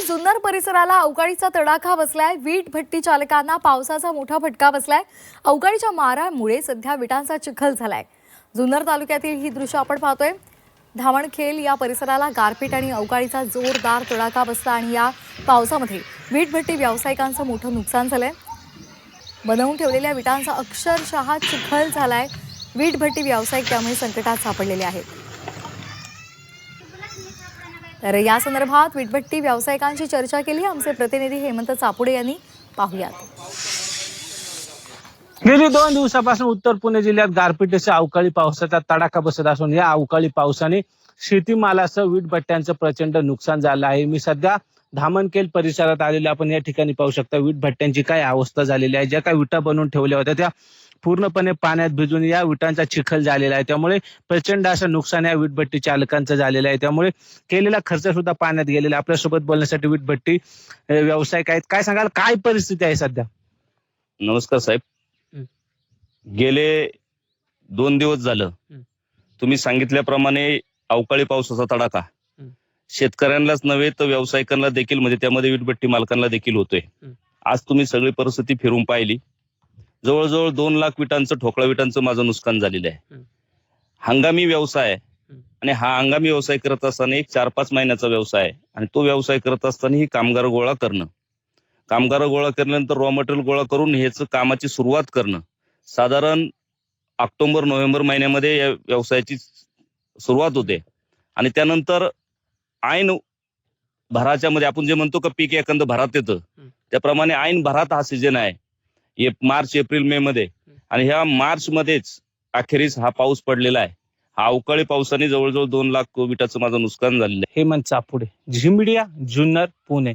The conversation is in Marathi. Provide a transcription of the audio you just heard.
जुन्नर परिसराला अवकाळीचा तडाखा बसलाय। वीट भट्टी चालकांना पावसाचा मोठा फटका बसलाय। अवकाळीच्या मारामुळे सध्या विटांचा चिखल झालाय। जुन्नर तालुक्यातील ही दृश्य आपण पाहतोय। धामणखेल या परिसराला गारपीट आणि अवकाळीचा जोरदार तडाखा बसला आणि या पावसामध्ये वीट भट्टी व्यावसायिकांचं मोठं नुकसान झालंय। बनवून ठेवलेल्या विटांचा अक्षरशः चिखल झालाय। वीट भट्टी व्यावसायिक त्यामुळे संकटात सापडलेले आहेत। तर या संदर्भात वीटभट्टी व्यावसायिकांची चर्चा केली। आमचे प्रतिनिधी हेमंत चापुडे यांनी पाहुयात। गेली 2 दिवसापासून उत्तर पुणे जिल्ह्यात गारपिटीच्या अवकाळी पावसाचा तडाखा बसत असून या अवकाळी पावसाने शेतीमालासह वीटभट्ट्यांचं प्रचंड नुकसान झालं आहे। मी सध्या धामणखेल परिसरात आलेले आपण या ठिकाणी पाहू शकता वीटभट्ट्यांची काय अवस्था झालेली आहे। ज्या काही विटा बनवून ठेवल्या होत्या त्या पूर्णपणे पाण्यात भिजून या विटांचा चिखल झालेला आहे। त्यामुळे प्रचंड असं नुकसान या वीटभट्टी चालकांचं झालेलं आहे। त्यामुळे केलेला खर्च सुद्धा पाण्यात गेलेला। आपल्यासोबत बोलण्यासाठी वीटभट्टी व्यावसायिक आहेत। काय सांगाल, काय परिस्थिती आहे सध्या? नमस्कार साहेब। गेले 2 दिवस झालं तुम्ही सांगितल्याप्रमाणे अवकाळी पावसाचा तडाखा शेतकऱ्यांनाच नव्हे तर व्यावसायिकांना देखील, म्हणजे त्यामध्ये वीटभट्टी मालकांना देखील होतोय। आज तुम्ही सगळी परिस्थिती फिरून पाहिली। जवळजवळ 2 लाख विटांचं, ठोकळा विटांचं माझं नुकसान झालेलं आहे। हंगामी व्यवसाय आणि हा हंगामी व्यवसाय करत असताना एक 4-5 महिन्याचा व्यवसाय आहे आणि तो व्यवसाय करत असताना ही कामगार गोळा करणं, कामगार गोळा केल्यानंतर रॉ मटेरियल गोळा करून ह्याचं कामाची सुरुवात करणं, साधारण ऑक्टोबर-नोव्हेंबर महिन्यामध्ये या व्यवसायाची सुरुवात होते आणि त्यानंतर ऐन भराच्या मध्ये आपण जे म्हणतो का पीक एखादं भरात येतं त्याप्रमाणे ऐन भरात हा सीजन आहे। मार्च, एप्रिल, मे मध्ये आणि ह्या मार्च मध्येच अखेरीस हा पाऊस पडलेला आहे। हा अवकाळी पावसाने जवळजवळ 2 लाख विटाचं माझं नुकसान झालेलं आहे। हेमंत चापुडे, झी मीडिया, जुन्नर, पुणे।